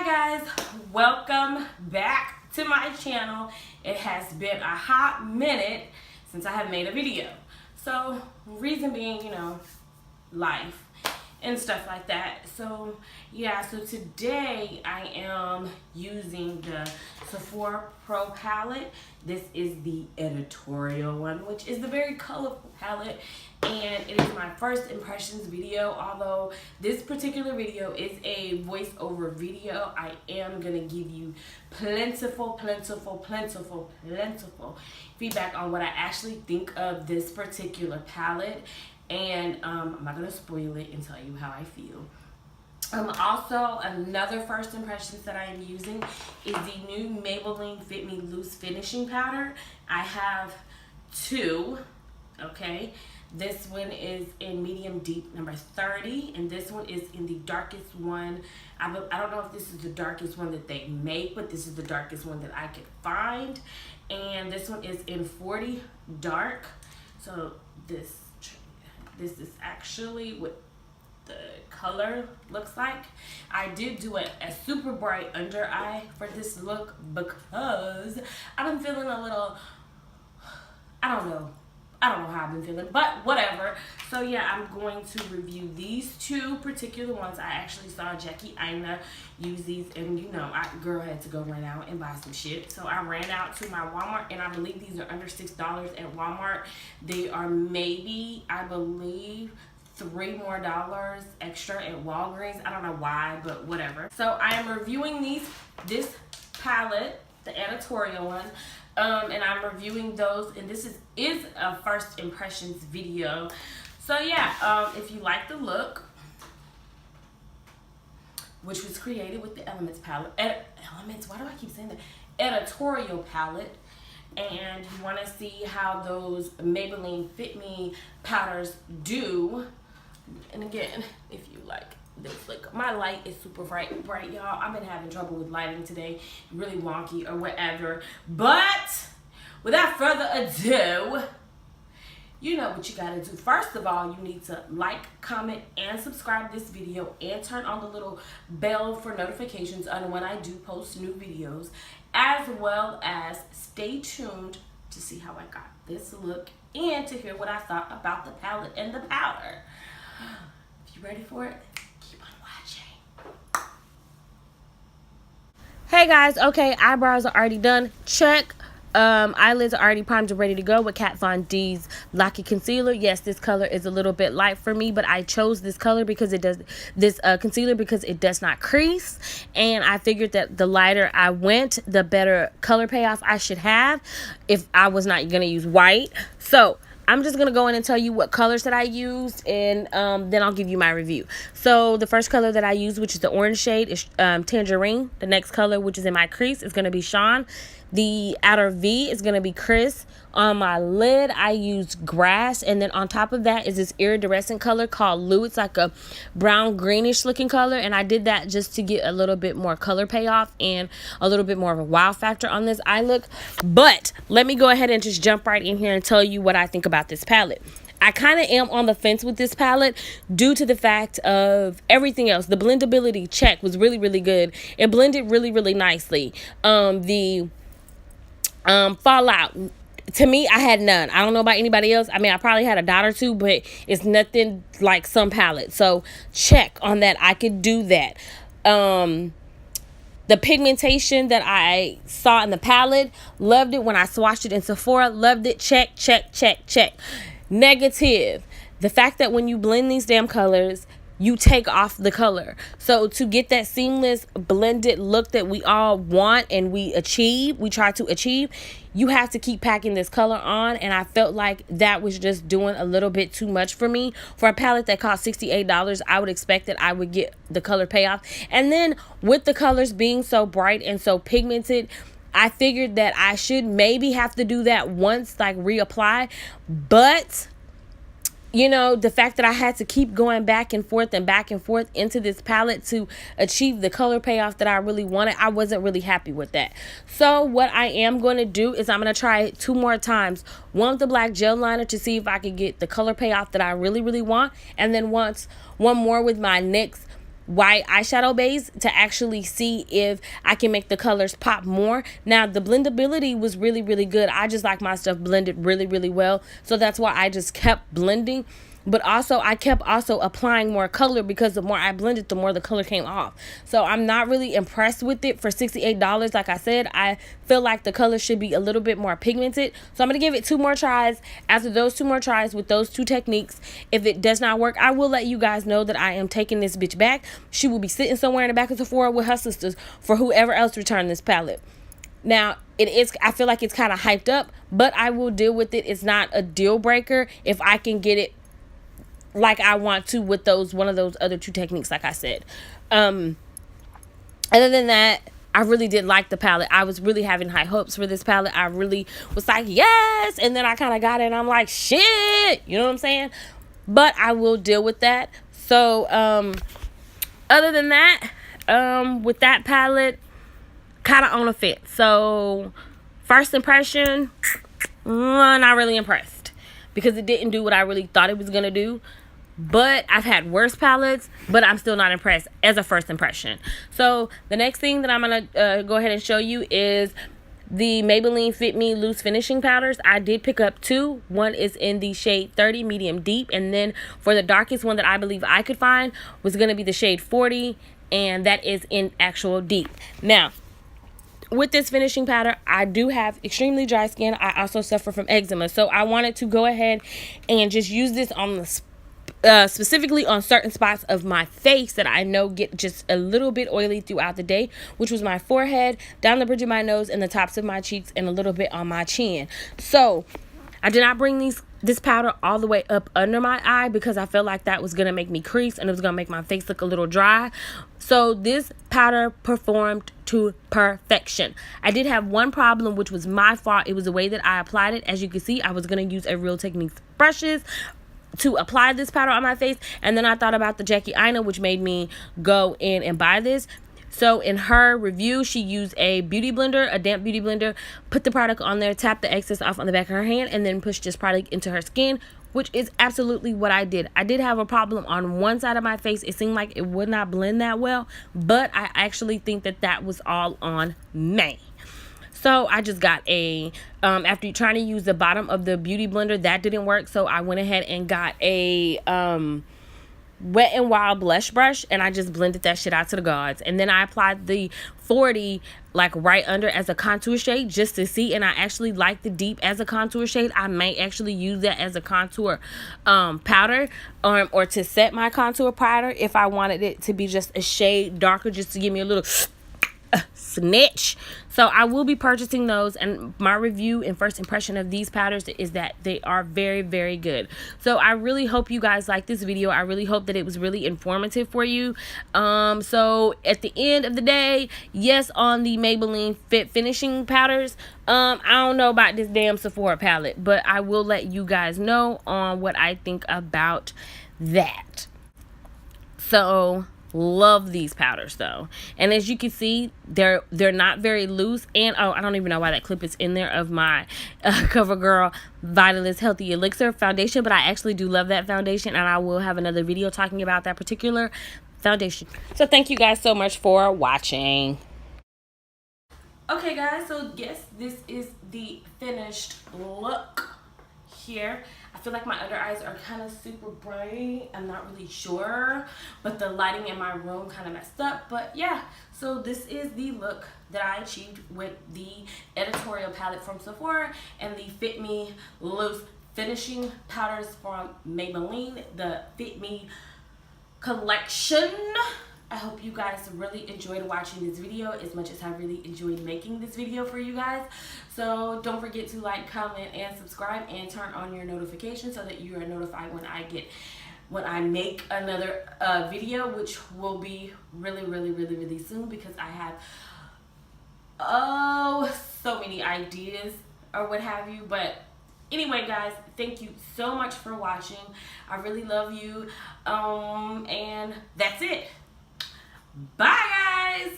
Hi guys, welcome back to my channel. It has been a hot minute since I have made a video. So reason being, life and stuff like that. So yeah, so today I am using the Sephora Pro palette. This is the Editorial one, which is the very colorful palette, and it is my first impressions video. Although this particular video is a voiceover video, I am gonna give you plentiful feedback on what I actually think of this particular palette. And I'm not gonna spoil it and tell you how I feel. Also, another first impressions that I am using is the new Maybelline Fit Me Loose Finishing Powder. I have two, okay? This one is in medium deep number 30, and this one is in the darkest one. I don't know if this is the darkest one that they make, but this is the darkest one that I could find. And this one is in 40 dark. So this is actually what the color looks like. I did do a super bright under eye for this look because I've been feeling a little, I don't know how I've been feeling, but whatever. So yeah, I'm going to review these two particular ones. I actually saw Jackie Aina use these, and girl had to go run out and buy some shit. So I ran out to my Walmart, and I believe these are under $6 at Walmart. They are maybe, I believe, $3 more extra at Walgreens. I don't know why, but whatever. So I am reviewing this palette, the Editorial one. And I'm reviewing those, and this is a first impressions video. So yeah, if you like the look, which was created with the Elements palette, Elements, why do I keep saying that? Editorial palette, and you want to see how those Maybelline Fit Me powders do. And again, if you like this look, my light is super bright, y'all. I've been having trouble with lighting today, really wonky or whatever. But without further ado, you know what you gotta do. First of all, you need to like, comment, and subscribe this video, and turn on the little bell for notifications on when I do post new videos, as well as stay tuned to see how I got this look and to hear what I thought about the palette and the powder. If you ready for it, keep on watching. Hey guys, okay, eyebrows are already done. Check. Eyelids are already primed and ready to go with Kat Von D's Locky Concealer. Yes, this color is a little bit light for me, but I chose this color because it does concealer because it does not crease, and I figured that the lighter I went, the better color payoff I should have if I was not gonna use white. So I'm just going to go in and tell you what colors that I used, and then I'll give you my review. So the first color that I used, which is the orange shade, is Tangerine. The next color, which is in my crease, is going to be Sean. The outer V is going to be Chris. On my lid, I used Grass, and then on top of that is this iridescent color called Lou. It's like a brown greenish looking color, and I did that just to get a little bit more color payoff and a little bit more of a wow factor on this eye look. But let me go ahead and just jump right in here and tell you what I think about this palette. I kind of am on the fence with this palette due to the fact of everything else. The blendability check was really good. It blended really nicely. The fallout, to me, I had none. I don't know about anybody else. I mean, I probably had a dot or two, but it's nothing like some palettes. So check on that. I could do that. The pigmentation that I saw in the palette, loved it. When I swatched it in Sephora, loved it. Check. Negative, the fact that when you blend these damn colors, you take off the color. So to get that seamless blended look that we all want and we try to achieve, you have to keep packing this color on, and I felt like that was just doing a little bit too much for me. For a palette that cost $68, I would expect that I would get the color payoff. And then with the colors being so bright and so pigmented, I figured that I should maybe have to do that once, like reapply. But the fact that I had to keep going back and forth into this palette to achieve the color payoff that I really wanted, I wasn't really happy with that. So what I am going to do is I'm going to try it 2 more times. One with the black gel liner to see if I could get the color payoff that I really want, and then one more with my NYX white eyeshadow base to actually see if I can make the colors pop more. Now, the blendability was really, really good. I just like my stuff blended really, really well. So that's why I just kept blending. But also, I kept also applying more color, because the more I blended, the more the color came off. So I'm not really impressed with it for $68. Like I said, I feel like the color should be a little bit more pigmented. So I'm going to give it 2 more tries. After those 2 more tries with those 2 techniques, if it does not work, I will let you guys know that I am taking this bitch back. She will be sitting somewhere in the back of Sephora with her sisters for whoever else returned this palette. Now, I feel like it's kind of hyped up, but I will deal with it. It's not a deal breaker if I can get it like I want to with one of those other 2 techniques, like I said. Other than that, I really did like the palette. I was really having high hopes for this palette. I really was like, yes, and then I kind of got it and I'm like, shit, you know what I'm saying? But I will deal with that. So other than that, with that palette, kind of on a fence. So first impression, not really impressed, because it didn't do what I really thought it was gonna do. But I've had worse palettes, but I'm still not impressed as a first impression. So the next thing that I'm going to go ahead and show you is the Maybelline Fit Me Loose Finishing Powders. I did pick up 2. One is in the shade 30 Medium Deep. And then for the darkest one that I believe I could find was going to be the shade 40. And that is in actual deep. Now, with this finishing powder, I do have extremely dry skin. I also suffer from eczema. So I wanted to go ahead and just use this on the specifically on certain spots of my face that I know get just a little bit oily throughout the day, which was my forehead, down the bridge of my nose, and the tops of my cheeks, and a little bit on my chin. So I did not bring this powder all the way up under my eye, because I felt like that was going to make me crease and it was going to make my face look a little dry. So this powder performed to perfection. I did have one problem, which was my fault. It was the way that I applied it. As you can see, I was going to use a Real Techniques brushes to apply this powder on my face, and then I thought about the Jackie Aina, which made me go in and buy this. So in her review, she used a beauty blender, a damp beauty blender, put the product on there, tapped the excess off on the back of her hand, and then pushed this product into her skin, which is absolutely what I did. I did have a problem on one side of my face. It seemed like it would not blend that well, but I actually think that that was all on me. So I just got after trying to use the bottom of the beauty blender, that didn't work. So I went ahead and got a Wet n Wild blush brush, and I just blended that shit out to the gods. And then I applied the 40 like right under as a contour shade, just to see. And I actually like the deep as a contour shade. I may actually use that as a contour powder, or to set my contour powder if I wanted it to be just a shade darker, just to give me a little snitch. So I will be purchasing those, and my review and first impression of these powders is that they are very, very good. So I really hope you guys like this video. I really hope that it was really informative for you. So at the end of the day, yes, on the Maybelline Fit Finishing powders, I don't know about this damn Sephora palette, but I will let you guys know on what I think about that. So love these powders though, and as you can see, they're not very loose. And oh, I don't even know why that clip is in there of my CoverGirl Vitalist Healthy Elixir foundation, but I actually do love that foundation, and I will have another video talking about that particular foundation. So thank you guys so much for watching. Okay guys, so yes, this is the finished look here. I feel like my under eyes are kind of super bright. I'm not really sure, but the lighting in my room kind of messed up. But yeah, so this is the look that I achieved with the Editorial palette from Sephora and the Fit Me Loose Finishing powders from Maybelline, the Fit Me collection. I hope you guys really enjoyed watching this video as much as I really enjoyed making this video for you guys. So don't forget to like, comment, and subscribe, and turn on your notifications so that you are notified when I make another video, which will be really soon, because I have so many ideas or what have you. But anyway guys, thank you so much for watching. I really love you, and that's it. Bye guys.